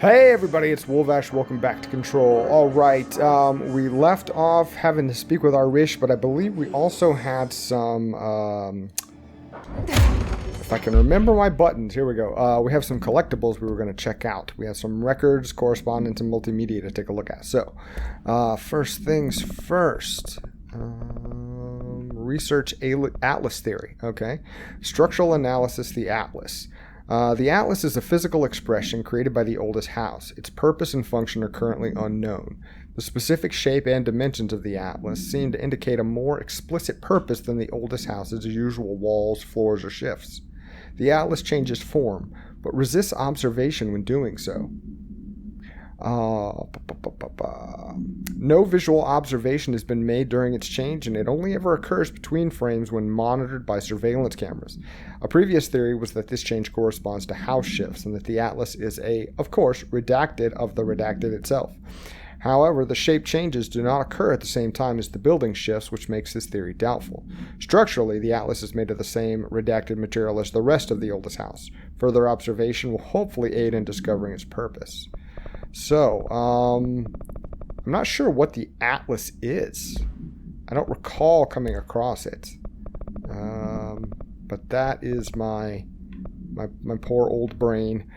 Hey everybody, it's Wolvash. Welcome back to Control. Alright, we left off having to speak with our wish, but I believe we also had some, if I can remember my buttons, here we go. We have some collectibles we were going to check out. We have some records, correspondence, and multimedia to take a look at. So, first things first. Research Atlas theory, okay? Structural analysis, the Atlas. The Atlas is a physical expression created by the oldest house. Its purpose and function are currently unknown. The specific shape and dimensions of the Atlas seem to indicate a more explicit purpose than the oldest house's usual walls, floors, or shifts. The Atlas changes form, but resists observation when doing so. No visual observation has been made during its change, and it only ever occurs between frames when monitored by surveillance cameras. A previous theory was that this change corresponds to house shifts, and that the Atlas is of course, redacted of the redacted itself. However, the shape changes do not occur at the same time as the building shifts, which makes this theory doubtful. Structurally, the Atlas is made of the same redacted material as the rest of the oldest house. Further observation will hopefully aid in discovering its purpose. So, I'm not sure what the Atlas is. I don't recall coming across it. But that is my poor old brain.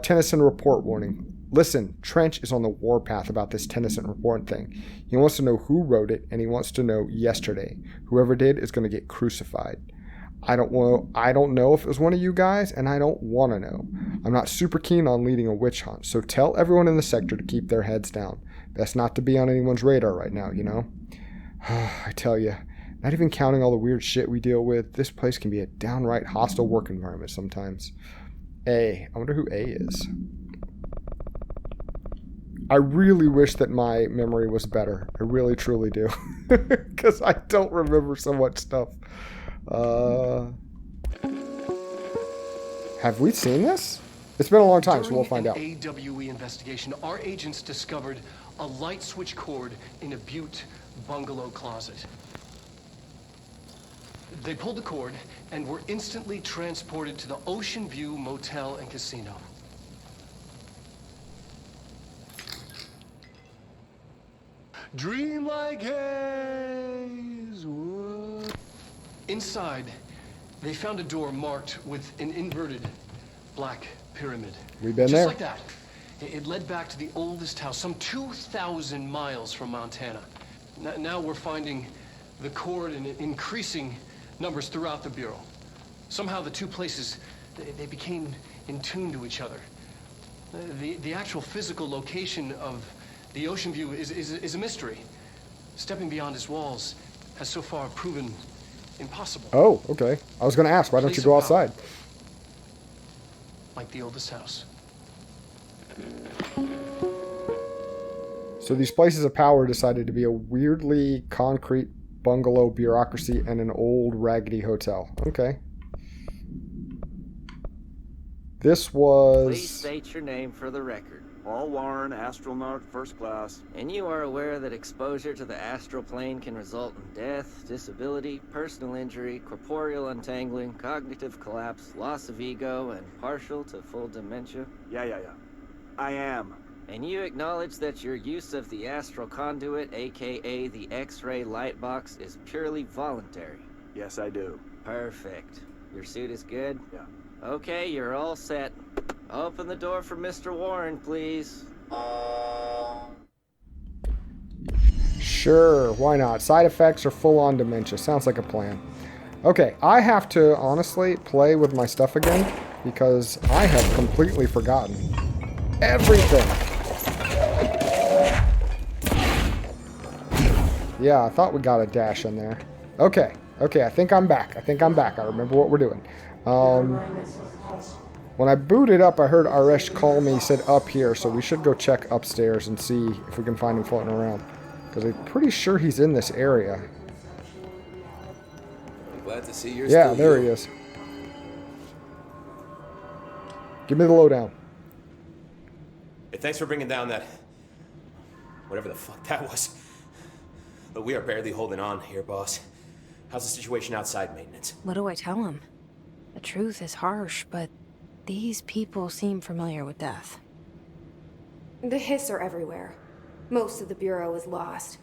Tennyson report warning. Listen, Trench is on the warpath about this Tennyson report thing. He wants to know who wrote it, and he wants to know yesterday. Whoever did is going to get crucified. I don't know if it was one of you guys, and I don't want to know. I'm not super keen on leading a witch hunt, so tell everyone in the sector to keep their heads down. Best not to be on anyone's radar right now, you know? I tell you, not even counting all the weird shit we deal with, this place can be a downright hostile work environment sometimes. I wonder who A is. I really wish that my memory was better. I really, truly do. Because I don't remember so much stuff. Have we seen this? It's been a long time, so we'll find out. During an AWE investigation, our agents discovered a light switch cord in a Butte bungalow closet. They pulled the cord and were instantly transported to the Ocean View Motel and Casino. Dream like haze. Inside, they found a door marked with an inverted black pyramid. We've been there. Just like that. It led back to the oldest house, some 2,000 miles from Montana. Now we're finding the cord in increasing numbers throughout the Bureau. Somehow the two places, they became in tune to each other. The actual physical location of the Ocean View is a mystery. Stepping beyond its walls has so far proven impossible. Oh, okay. I was going to ask, why don't you go outside? Like the oldest house. So these places of power decided to be a weirdly concrete bungalow bureaucracy and an old raggedy hotel. Okay. This was... Please state your name for the record. Paul Warren, astronaut, first class. And you are aware that exposure to the astral plane can result in death, disability, personal injury, corporeal untangling, cognitive collapse, loss of ego, and partial to full dementia? Yeah. I am. And you acknowledge that your use of the astral conduit, aka the X-ray light box, is purely voluntary? Yes, I do. Perfect. Your suit is good? Yeah. Okay, you're all set. Open the door for Mr. Warren, please. Sure, why not? Side effects or full-on dementia. Sounds like a plan. Okay, I have to honestly play with my stuff again because I have completely forgotten everything. Yeah, I thought we got a dash in there. Okay, I think I'm back. I remember what we're doing. When I booted up, I heard Aresh call me, said up here, so we should go check upstairs and see if we can find him floating around. Because I'm pretty sure he's in this area. I'm glad to see you're Yeah, still there you. he is. Give me the lowdown. Hey, thanks for bringing down that... whatever the fuck that was. But we are barely holding on here, boss. How's the situation outside maintenance? What do I tell him? The truth is harsh, but these people seem familiar with death. The Hiss are everywhere. Most of the Bureau is lost.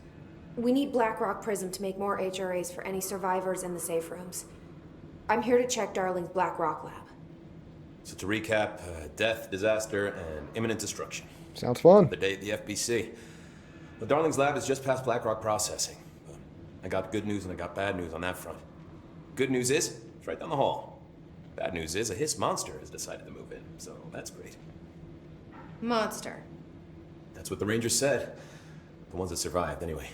We need Blackrock Prism to make more HRAs for any survivors in the safe rooms. I'm here to check Darling's Blackrock lab. So to recap, death, disaster, and imminent destruction. Sounds fun. The day at the FBC. The Darling's lab is just past Blackrock processing. But I got good news and I got bad news on that front. Good news is, it's right down the hall. Bad news is, a Hiss monster has decided to move in, so that's great. Monster. That's what the Rangers said. The ones that survived, anyway.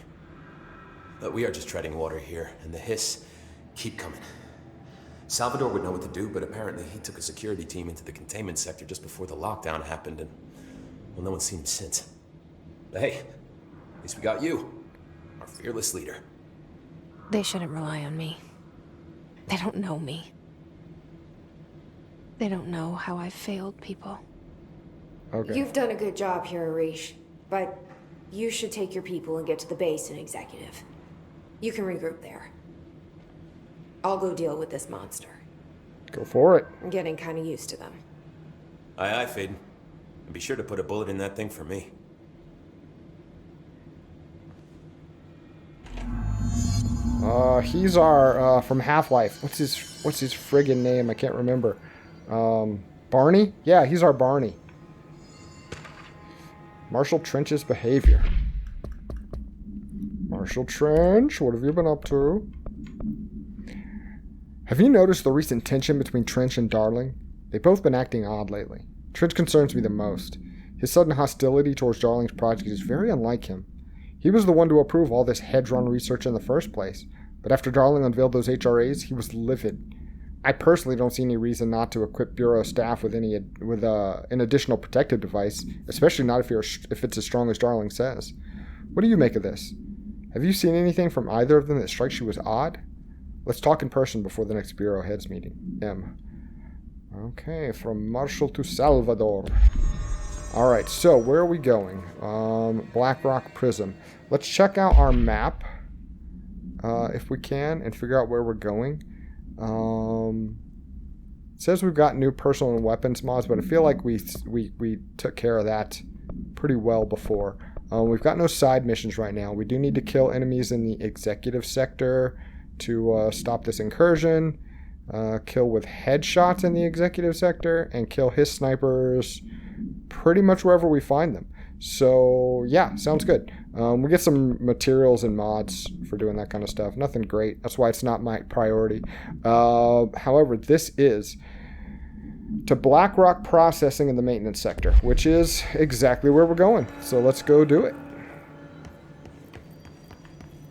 But we are just treading water here, and the Hiss keep coming. Salvador would know what to do, but apparently he took a security team into the containment sector just before the lockdown happened, and, well, no one's seen him since. But hey, at least we got you, our fearless leader. They shouldn't rely on me. They don't know me. They don't know how I've failed people. Okay. You've done a good job here, Arish, but you should take your people and get to the base in Executive. You can regroup there. I'll go deal with this monster. Go for it. I'm getting kind of used to them. Aye, aye, Faden. And be sure to put a bullet in that thing for me. He's our, from Half-Life. What's his friggin' name? I can't remember. Barney? Yeah, he's our Barney. Marshall Trench's behavior. Marshall Trench, what have you been up to? Have you noticed the recent tension between Trench and Darling? They've both been acting odd lately. Trench concerns me the most. His sudden hostility towards Darling's project is very unlike him. He was the one to approve all this hedge-run research in the first place, but after Darling unveiled those HRAs, he was livid. I personally don't see any reason not to equip Bureau staff with an additional protective device, especially not if it's as strong as Darling says. What do you make of this? Have you seen anything from either of them that strikes you as odd? Let's talk in person before the next Bureau heads meeting. M. Okay, from Marshall to Salvador. Alright, so where are we going? Blackrock Prism. Let's check out our map, if we can, and figure out where we're going. It says we've got new personal and weapons mods, but I feel like we took care of that pretty well before. We've got no side missions right now. We do need to kill enemies in the executive sector to stop this incursion. Kill with headshots in the executive sector, and kill his snipers pretty much wherever we find them. So yeah, sounds good. We get some materials and mods for doing that kind of stuff. Nothing great. That's why it's not my priority. However, this is to Blackrock Processing in the maintenance sector, which is exactly where we're going. So let's go do it.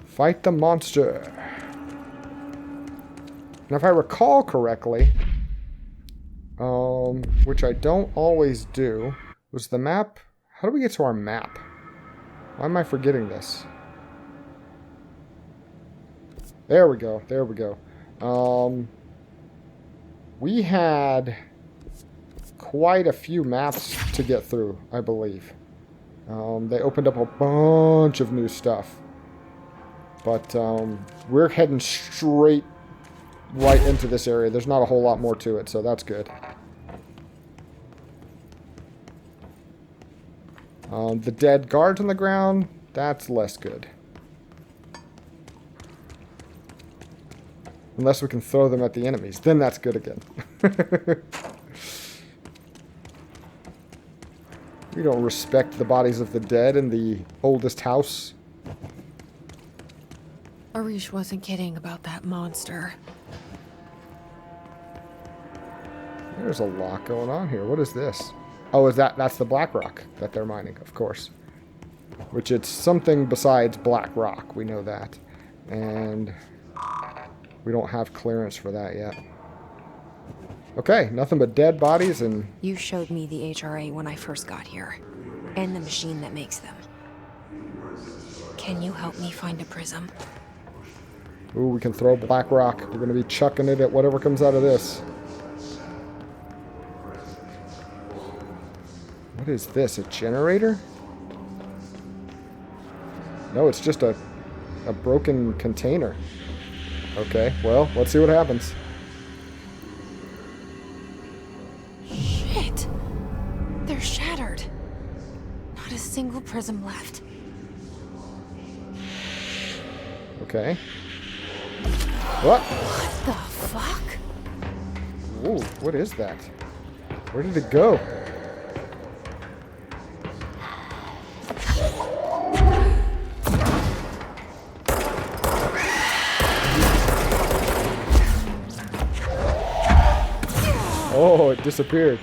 Fight the monster. Now, if I recall correctly, which I don't always do, was the map... How do we get to our map? Why am I forgetting this? There we go. There we go. We had quite a few maps to get through, I believe. They opened up a bunch of new stuff. But we're heading straight right into this area. There's not a whole lot more to it, so that's good. The dead guards on the ground, that's less good. Unless we can throw them at the enemies, then that's good again. We don't respect the bodies of the dead in the oldest house. Arish wasn't kidding about that monster. There's a lot going on here. What is this? Oh, that's the black rock that they're mining, of course. Which it's something besides black rock, we know that. And we don't have clearance for that yet. Okay, nothing but dead bodies and... You showed me the HRA when I first got here. And the machine that makes them. Can you help me find a prism? Ooh, we can throw black rock. We're going to be chucking it at whatever comes out of this. What is this, a generator? No, it's just a broken container. Okay, well, let's see what happens. Shit! They're shattered. Not a single prism left. Okay. What? What the fuck? Ooh, what is that? Where did it go? Oh, it disappeared.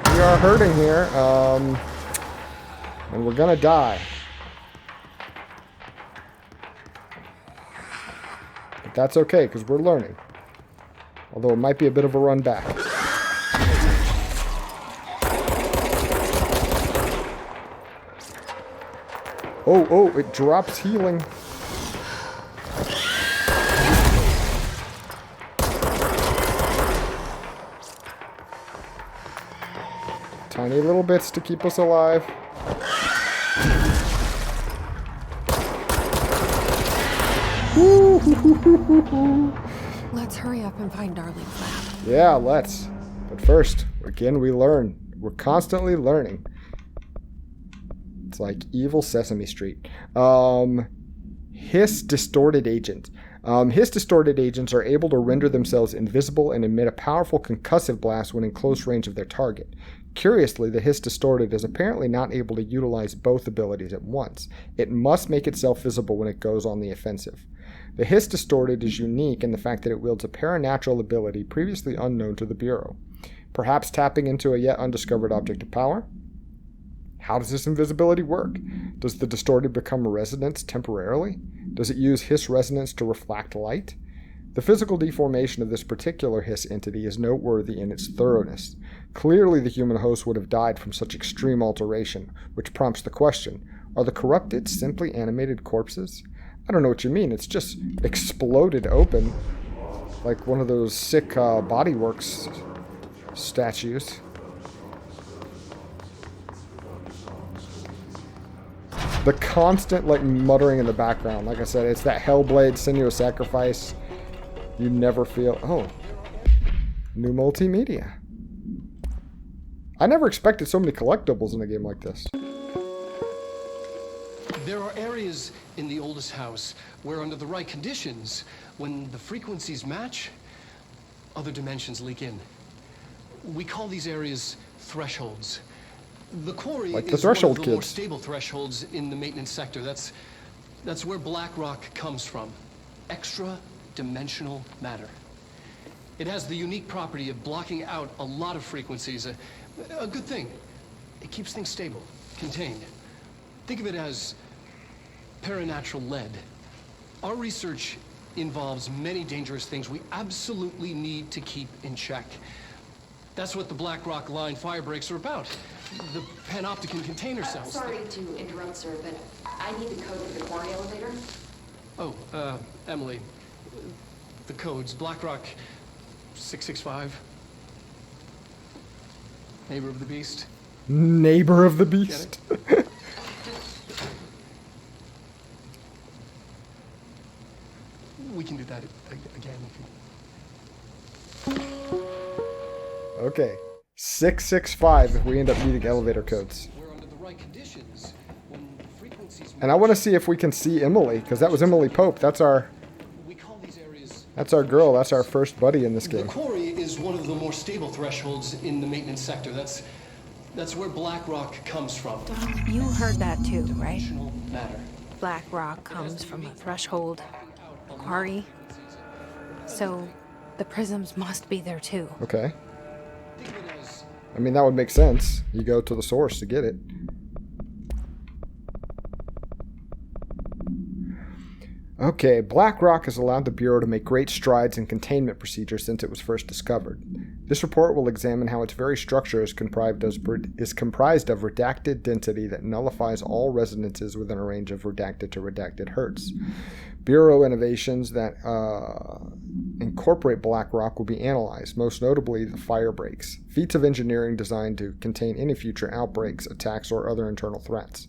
We are hurting here, and we're gonna die. But that's okay, because we're learning. Although it might be a bit of a run back. Oh, it drops healing. Tiny little bits to keep us alive. Let's hurry up and find Darling's lab. Yeah, let's. But first, again, we learn. We're constantly learning. It's like evil Sesame Street. Hiss distorted agent. Hiss distorted agents are able to render themselves invisible and emit a powerful concussive blast when in close range of their target. Curiously, the Hiss distorted is apparently not able to utilize both abilities at once. It must make itself visible when it goes on the offensive. The Hiss distorted is unique in the fact that it wields a paranatural ability previously unknown to the Bureau. Perhaps tapping into a yet undiscovered object of power? How does this invisibility work? Does the distorted become a resonance temporarily? Does it use Hiss resonance to reflect light? The physical deformation of this particular Hiss entity is noteworthy in its thoroughness. Clearly the human host would have died from such extreme alteration, which prompts the question, are the corrupted simply animated corpses? I don't know what you mean, it's just exploded open, like one of those sick Bodyworks statues. The constant, muttering in the background. Like I said, it's that Hellblade Sinuous Sacrifice. You never feel... Oh. New multimedia. I never expected so many collectibles in a game like this. There are areas in the oldest house where, under the right conditions, when the frequencies match, other dimensions leak in. We call these areas thresholds. The quarry like the is one threshold of the more kids. stable thresholds in the maintenance sector. That's where black rock comes from. Extra-dimensional matter. It has the unique property of blocking out a lot of frequencies. A good thing. It keeps things stable, contained. Think of it as paranatural lead. Our research involves many dangerous things we absolutely need to keep in check. That's what the Black Rock Line fire breaks are about. The panopticon container cells. Sorry to interrupt, sir, but I need the code for the quarry elevator. Oh, Emily. The codes. Black Rock 665. Neighbor of the Beast. Neighbor of the Beast. We can do that again if you... Okay. 665 if we end up needing elevator codes. We're under the right conditions when the frequencies... And I want to see if we can see Emily, because that was Emily Pope. That's our girl. That's our first buddy in this game. The quarry is one of the more stable thresholds in the maintenance sector. That's where black rock comes from. You heard that too, right? Dimensional matter. Black rock comes from a threshold, quarry. So the prisms must be there too. Okay. Think of it as I mean, that would make sense. You go to the source to get it. Okay, Black Rock has allowed the Bureau to make great strides in containment procedures since it was first discovered. This report will examine how its very structure is comprised of redacted density that nullifies all resonances within a range of redacted to redacted hertz. Bureau innovations that incorporate Black Rock will be analyzed, most notably the fire breaks, feats of engineering designed to contain any future outbreaks, attacks, or other internal threats.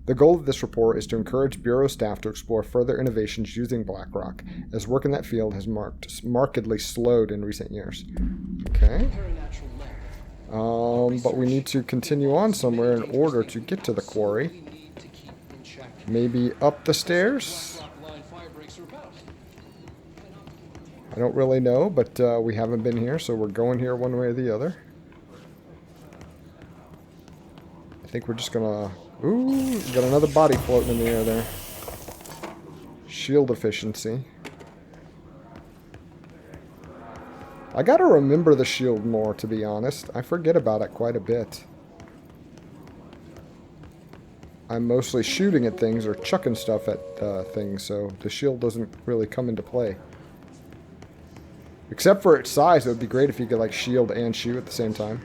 The goal of this report is to encourage Bureau staff to explore further innovations using BlackRock, as work in that field has markedly slowed in recent years. Okay. But we need to continue on somewhere in order to get to the quarry. Maybe up the stairs? I don't really know, but we haven't been here, so we're going here one way or the other. I think we're just gonna... Ooh, got another body floating in the air there. Shield efficiency. I gotta remember the shield more, to be honest. I forget about it quite a bit. I'm mostly shooting at things or chucking stuff at things, so the shield doesn't really come into play. Except for its size, it would be great if you could like shield and shoot at the same time.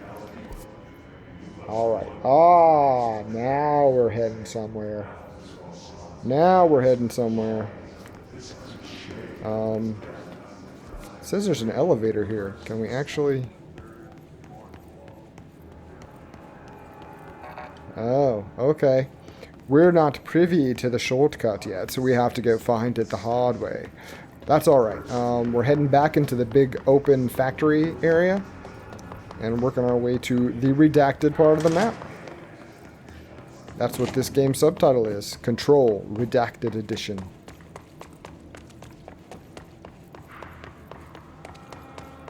Alright. Ah, now we're heading somewhere. Now we're heading somewhere. It says there's an elevator here. Can we actually... Oh, okay. We're not privy to the shortcut yet, so we have to go find it the hard way. That's alright. We're heading back into the big open factory area and working our way to the redacted part of the map. That's what this game's subtitle is. Control, Redacted Edition.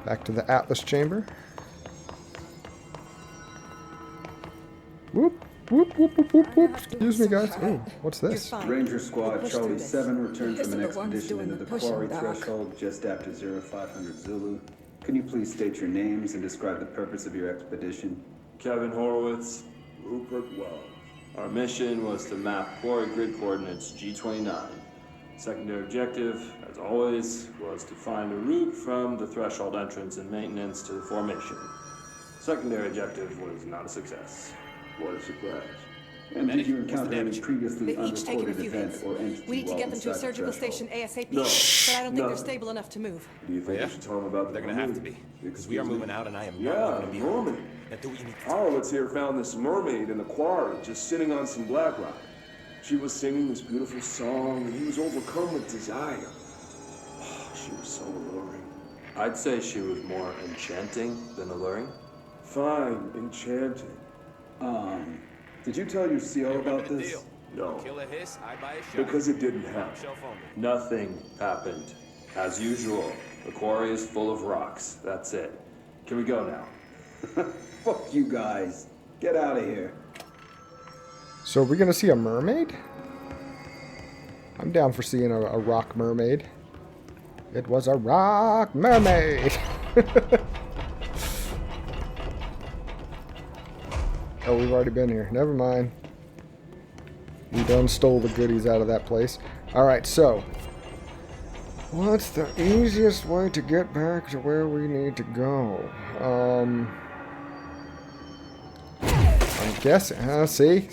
Back to the Atlas chamber. Whoop, whoop, whoop, whoop, whoop, whoop. Excuse me, guys. Oh, what's this? Ranger Squad Charlie 7 returned from an expedition into the quarry threshold just after 0500 Zulu. Can you please state your names and describe the purpose of your expedition? Kevin Horowitz, Rupert Well. Our mission was to map quarry grid coordinates G29. Secondary objective, as always, was to find a route from the threshold entrance and maintenance to the formation. Secondary objective was not a success. What a surprise. And did you encounter any previously They've each taken a unreported few event hits. or entity We need to while get them to a inside the surgical threshold? station ASAP, No, but I don't think they're no. stable enough to move. Do you think we should tell them about They're the gonna have to mermaid? be. Because we are Excuse me? moving out and I am not Yeah, going to be around. mermaid. Now do what you need to do. Horowitz here found this mermaid in the quarry, just sitting on some black rock. She was singing this beautiful song, and he was overcome with desire. Oh, she was so alluring. I'd say she was more enchanting than alluring. Fine, enchanting. Did you tell your CO about The this? deal. No, Kill a hiss, I buy a shot. because it didn't happen. Shelf only. Nothing happened. As usual, the quarry is full of rocks. That's it. Can we go now? Fuck you guys. Get out of here. So are we going to see a mermaid? I'm down for seeing a rock mermaid. It was a rock mermaid. Oh, we've already been here. Never mind. We done stole the goodies out of that place. Alright, so. What's the easiest way to get back to where we need to go? I'm guessing. See?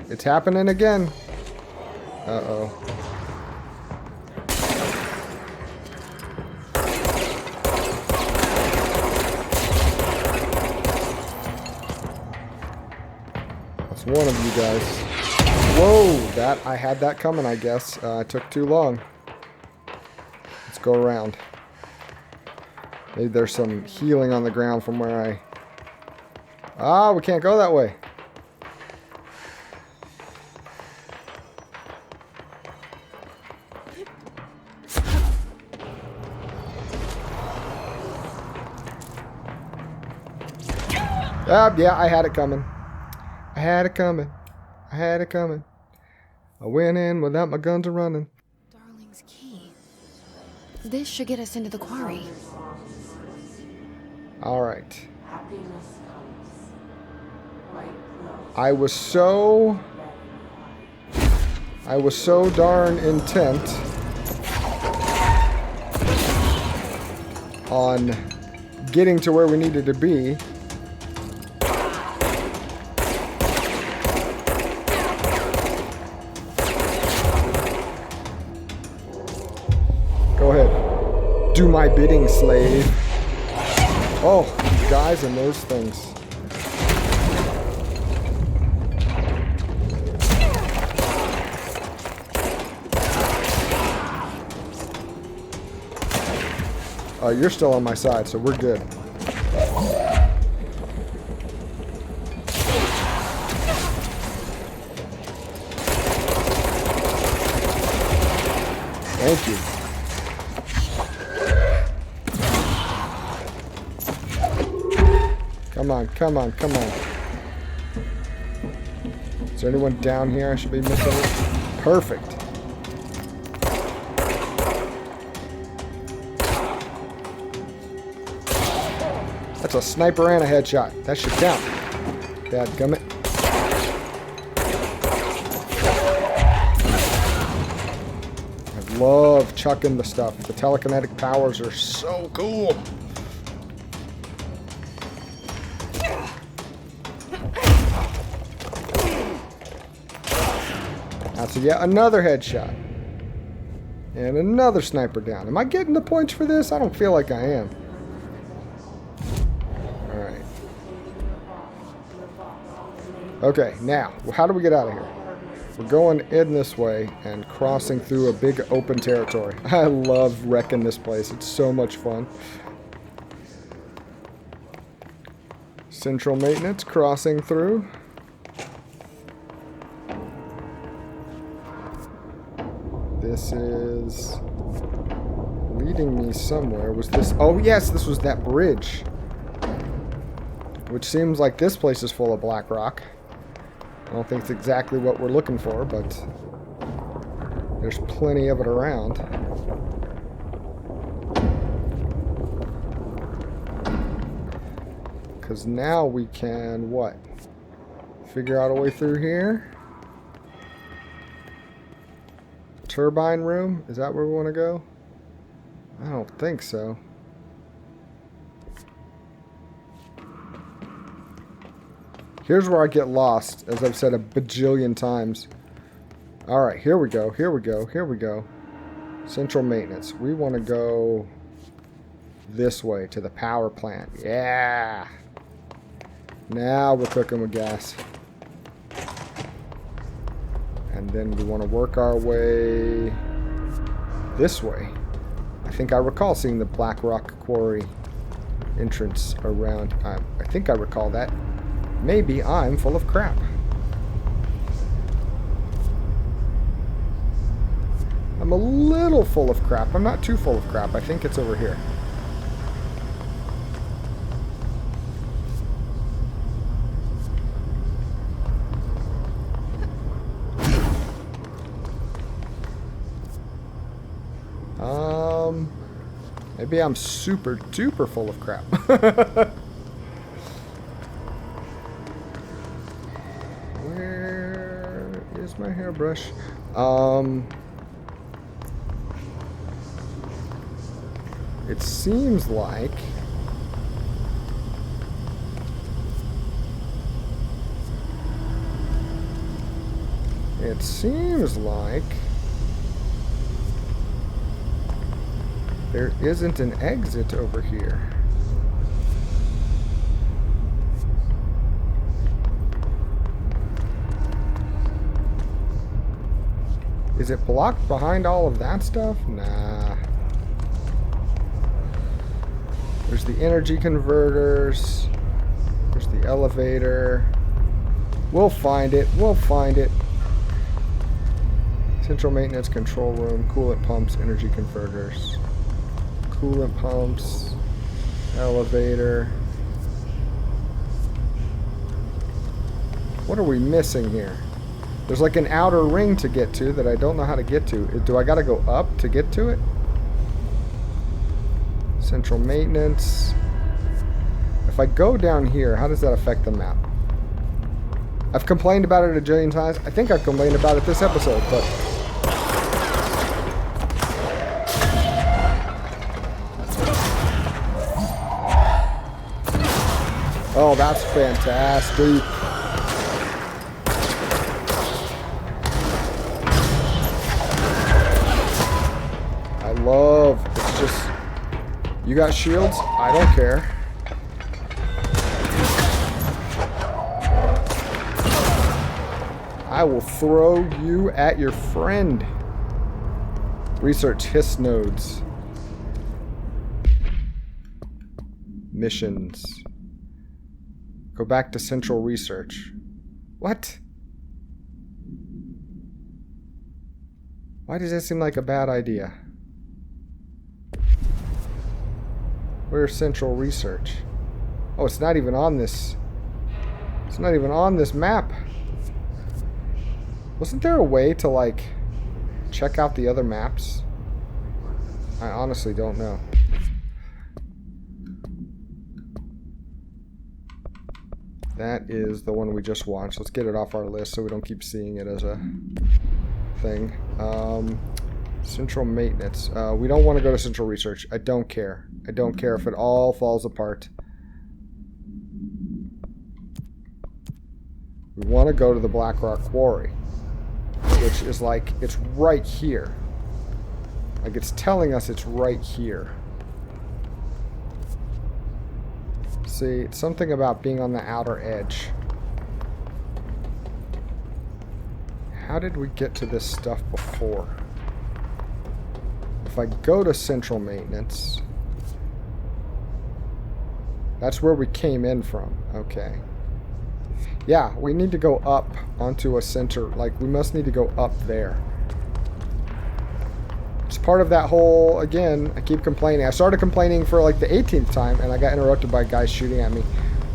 It's happening again. Uh-oh. That's one of you guys. Whoa! I had that coming, I guess. It took too long. Let's go around. Maybe there's some healing on the ground from where I... Ah, we can't go that way. Yeah, I had it coming. I had it coming. I went in without my guns a running. Darling's key. This should get us into the quarry. Alright. I was so darn intent on getting to where we needed to be. Go ahead. Do my bidding, slave. Oh, guys and those things. You're still on my side, so we're good. Thank you. Come on, come on, come on. Is there anyone down here I should be missing? Perfect. That's a sniper and a headshot. That should count. Dadgummit. I love chucking the stuff. The telekinetic powers are so cool. That's yet another headshot. And another sniper down. Am I getting the points for this? I don't feel like I am. Alright. Okay, now, how do we get out of here? We're going in this way and crossing through a big open territory. I love wrecking this place. It's so much fun. Central maintenance crossing through. This is leading me somewhere. Was this... Oh, yes, this was that bridge. Which seems like this place is full of black rock. I don't think it's exactly what we're looking for, but there's plenty of it around. Because now we can, what? Figure out a way through here? Turbine room? Is that where we want to go? I don't think so. Here's where I get lost, as I've said a bajillion times. Alright, here we go, here we go, here we go. Central maintenance. We want to go this way to the power plant. Yeah! Now we're cooking with gas. And then we want to work our way this way. I think I recall seeing the Black Rock Quarry entrance around. I think I recall that. Maybe I'm full of crap. I'm a little full of crap. I'm not too full of crap. I think it's over here. Maybe I'm super duper full of crap. Where is my hairbrush? It seems like there isn't an exit over here. Is it blocked behind all of that stuff? Nah. There's the energy converters. There's the elevator. We'll find it. We'll find it. Central maintenance control room, coolant pumps, energy converters. Coolant pumps, elevator. What are we missing here? There's like an outer ring to get to that I don't know how to get to. Do I gotta go up to get to it? Central maintenance. If I go down here, how does that affect the map? I've complained about it a jillion times. I think I've complained about it this episode, but... Oh, that's fantastic. I love, it's just, you got shields? I don't care. I will throw you at your friend. Research hiss nodes. Missions. Go back to Central Research. What? Why does that seem like a bad idea? Where's Central Research? Oh, it's not even on this. It's not even on this map. Wasn't there a way to, like, check out the other maps? I honestly don't know. That is the one we just watched. Let's get it off our list so we don't keep seeing it as a thing. Central Maintenance. We don't want to go to Central Research. I don't care. I don't care if it all falls apart. We want to go to the Blackrock Quarry, which is like, it's right here. Like, it's telling us it's right here. See, it's something about being on the outer edge. How did we get to this stuff before? If I go to Central Maintenance, that's where we came in from. Okay. Yeah, we need to go up onto a center. Like, we must need to go up there. It's part of that whole, again, I keep complaining. I started complaining for like the 18th time, and I got interrupted by guys shooting at me.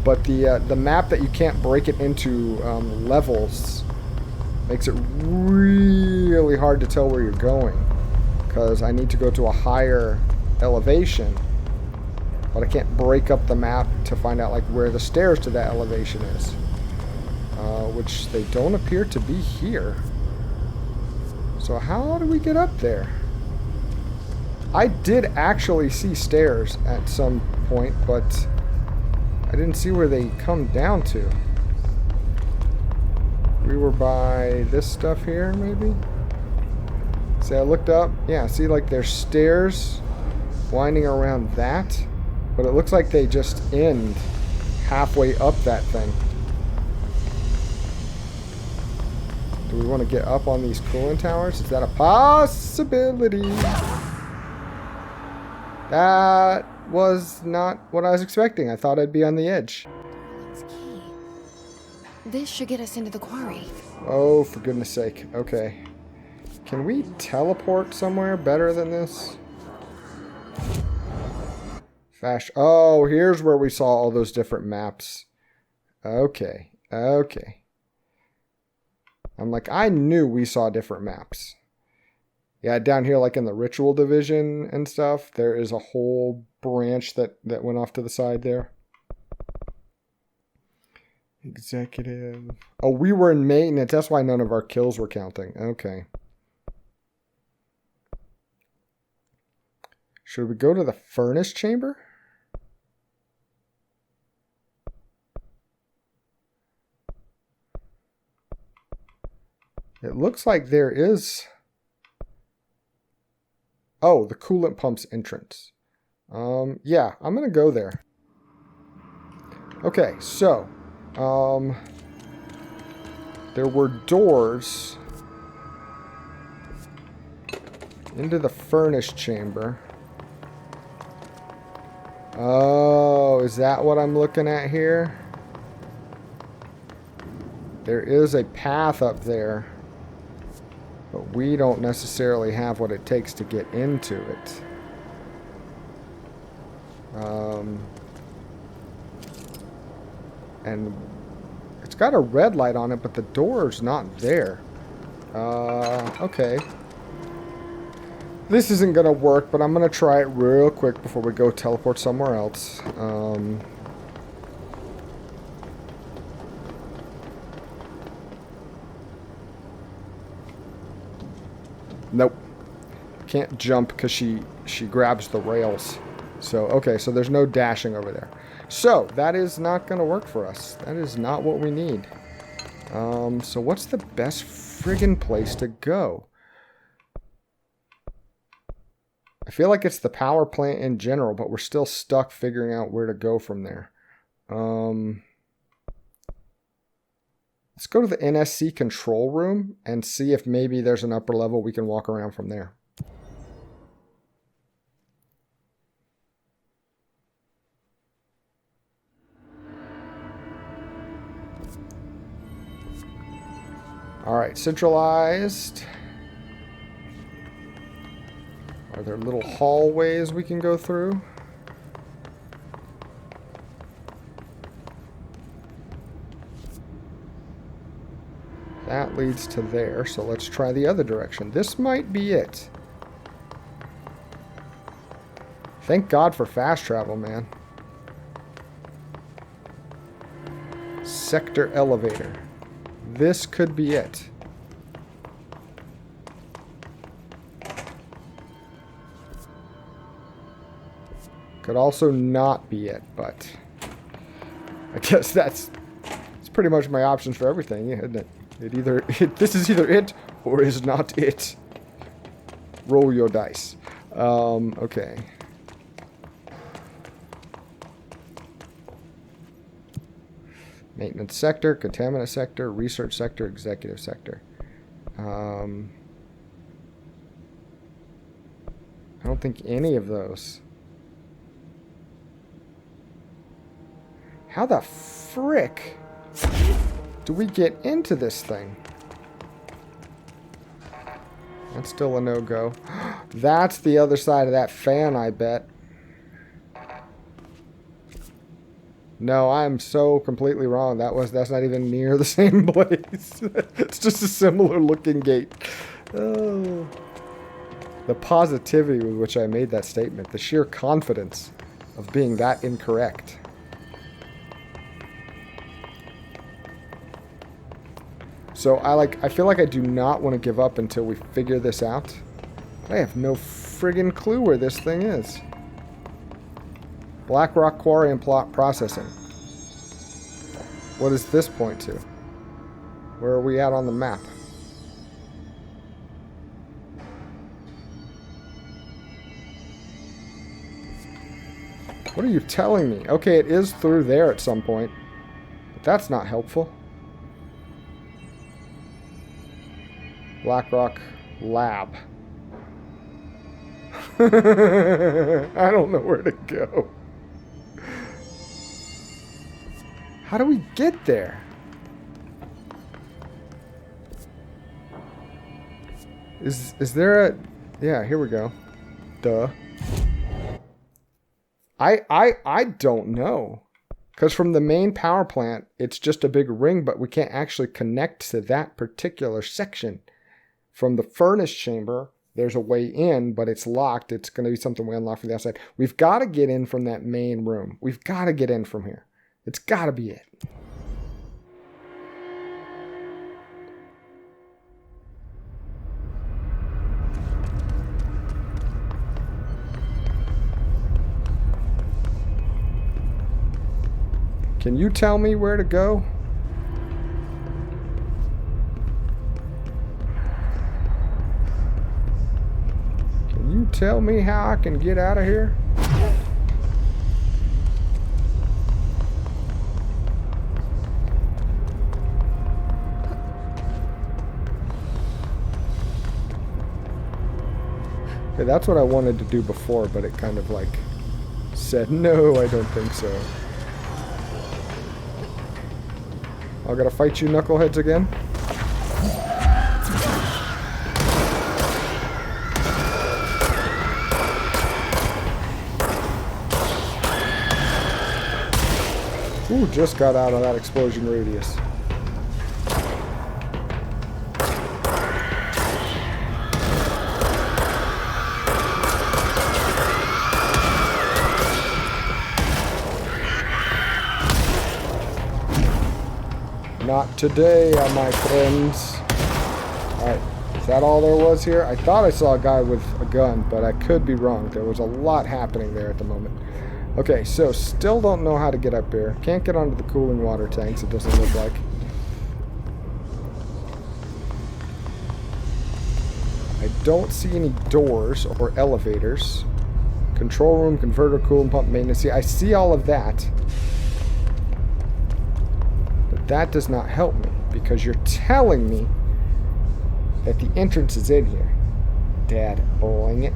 But the map that you can't break it into levels makes it really hard to tell where you're going. Because I need to go to a higher elevation. But I can't break up the map to find out like where the stairs to that elevation is. Which they don't appear to be here. So how do we get up there? I did actually see stairs at some point, but I didn't see where they come down to. We were by this stuff here, maybe? See, I looked up. Yeah, see, like there's stairs winding around that, but it looks like they just end halfway up that thing. Do we want to get up on these cooling towers? Is that a possibility? That was not what I was expecting. I thought I'd be on the edge. This should get us into the quarry. Oh, for goodness sake. Okay. Can we teleport somewhere better than this? Oh, here's where we saw all those different maps. Okay. Okay. I'm like, I knew we saw different maps. Yeah, down here, like in the ritual division and stuff, there is a whole branch that went off to the side there. Executive. Oh, we were in maintenance. That's why none of our kills were counting. Okay. Should we go to the furnace chamber? It looks like there is... Oh, the coolant pump's entrance. Yeah, I'm going to go there. Okay, so... there were doors into the furnace chamber. Oh, is that what I'm looking at here? There is a path up there. But we don't necessarily have what it takes to get into it. And it's got a red light on it, but the door's not there. Okay. This isn't going to work, but I'm going to try it real quick before we go teleport somewhere else. Nope. Can't jump because she grabs the rails. So, okay, so there's no dashing over there. So, that is not going to work for us. That is not what we need. So what's the best friggin' place to go? I feel like it's the power plant in general, but we're still stuck figuring out where to go from there. Let's go to the NSC control room and see if maybe there's an upper level we can walk around from there. Alright, centralized. Are there little hallways we can go through? That leads to there, so let's try the other direction. This might be it. Thank God for fast travel, man. Sector elevator. This could be it. Could also not be it, but I guess that's pretty much my options for everything, isn't it? This is either it or is not it. Roll your dice. Okay. Maintenance sector, contaminant sector, research sector, executive sector. I don't think any of those. How the frick do we get into this thing? That's still a no-go. That's the other side of that fan, I bet. No, I'm so completely wrong. That's not even near the same place. It's just a similar looking gate. Oh. The positivity with which I made that statement, the sheer confidence of being that incorrect. So I feel like I do not want to give up until we figure this out. I have no friggin' clue where this thing is. Black Rock Quarry and plot processing. What does this point to? Where are we at on the map? What are you telling me? Okay, it is through there at some point. But that's not helpful. Blackrock Lab. I don't know where to go. How do we get there? Is there a... Yeah, here we go. Duh. I don't know. Because from the main power plant, it's just a big ring, but we can't actually connect to that particular section. From the furnace chamber, there's a way in, but it's locked. It's going to be something we unlock from the outside. We've got to get in from that main room. We've got to get in from here. It's got to be it. Can you tell me where to go? Can you tell me how I can get out of here? Okay, that's what I wanted to do before, but it kind of like said, no, I don't think so. I gotta fight you knuckleheads again? Ooh, just got out of that explosion radius. Not today, my friends. Alright, is that all there was here? I thought I saw a guy with a gun, but I could be wrong. There was a lot happening there at the moment. Okay, so still don't know how to get up here. Can't get onto the cooling water tanks, it doesn't look like. I don't see any doors or elevators. Control room, converter, coolant pump, maintenance. See, I see all of that. That does not help me, because you're telling me that the entrance is in here. Dad, boing it.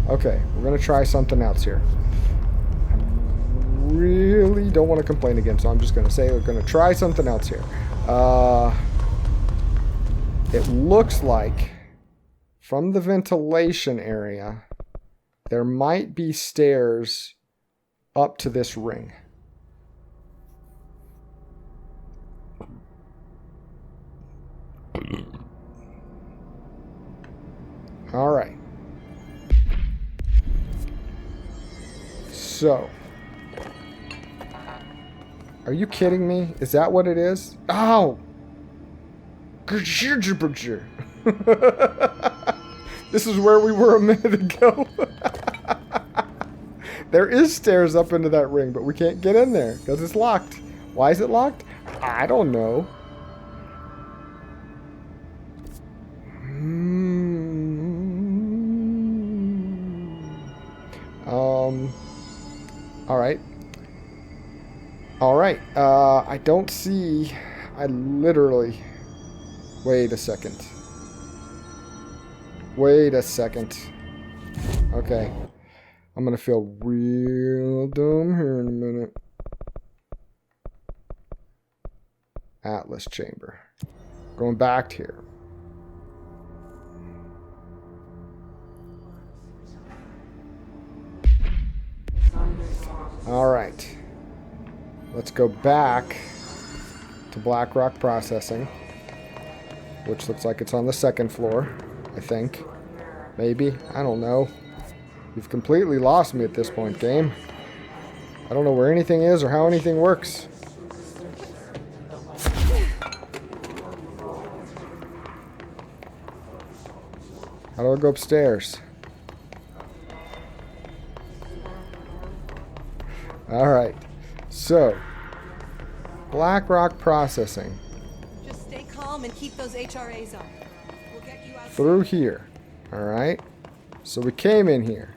Okay, we're going to try something else here. I really don't want to complain again, so I'm just going to say we're going to try something else here. It looks like from the ventilation area, there might be stairs up to this ring. All right. So, are you kidding me? Is that what it is? Oh! This is where we were a minute ago. There is stairs up into that ring, but we can't get in there because it's locked. Why is it locked? I don't know. Alright. Alright. I don't see... I literally... Wait a second. Wait a second. Okay. I'm gonna feel real dumb here in a minute. Atlas chamber. Going back here. Alright. Let's go back to Blackrock Processing, which looks like it's on the second floor, I think. Maybe. I don't know. You've completely lost me at this point, game. I don't know where anything is or how anything works. How do I go upstairs? Alright. So, Blackrock Processing. Just stay calm and keep those HRAs up. We'll get you out through here. Alright. So we came in here.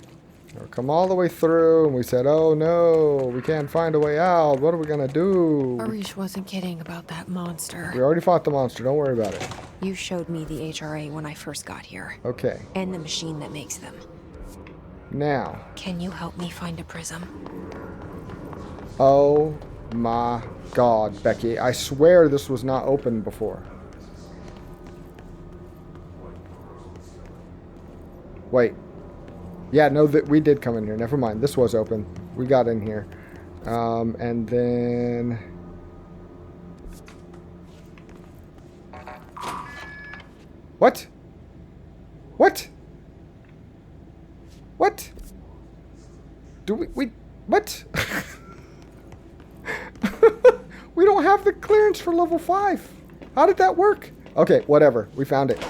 We'll come all the way through and we said, oh no, we can't find a way out. What are we gonna do? Arish wasn't kidding about that monster. We already fought the monster. Don't worry about it. You showed me the HRA when I first got here. Okay. And the machine that makes them. Now. Can you help me find a prism? Oh my God, Becky. I swear this was not open before. Wait. Yeah, no, we did come in here. Never mind. This was open. We got in here. And then... What? What? What? Do we what? We don't have the clearance for level 5. How did that work? Okay, whatever. We found it.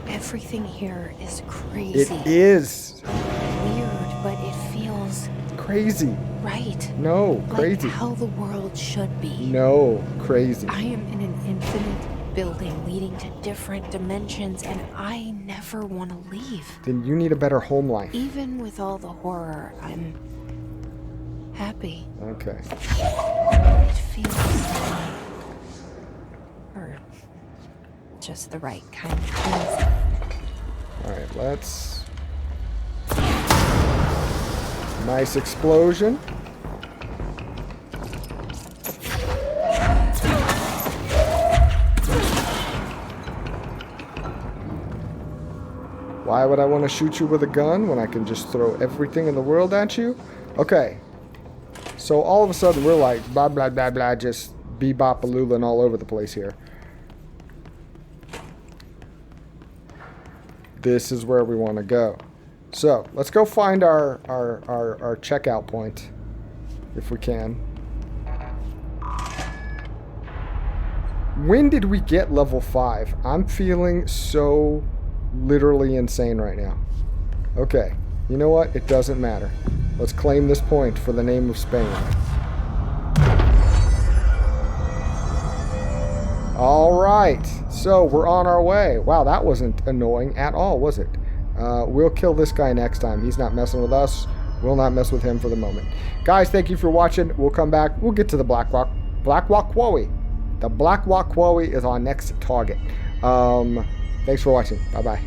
Everything here is crazy. It is. Weird, but it feels... crazy. Right. No, crazy. Like how the world should be. No, crazy. I am in an infinite building leading to different dimensions, and I never want to leave. Then you need a better home life. Even with all the horror, I'm happy. Okay. It feels or just the right kind of crazy. Alright, let's... Nice explosion. Why would I want to shoot you with a gun when I can just throw everything in the world at you? Okay. So all of a sudden we're like blah blah blah blah, just bebop-a-lulin' all over the place here. This is where we want to go. So let's go find our checkout point, if we can. When did we get level 5? I'm feeling so literally insane right now. Okay, you know what? It doesn't matter. Let's claim this point for the name of Spain. Alright, so we're on our way. Wow, that wasn't annoying at all, was it? We'll kill this guy next time. He's not messing with us. We'll not mess with him for the moment. Guys, thank you for watching. We'll come back. We'll get to the Blackwalk Quarry. The Blackwalk Quarry is our next target. Thanks for watching. Bye-bye.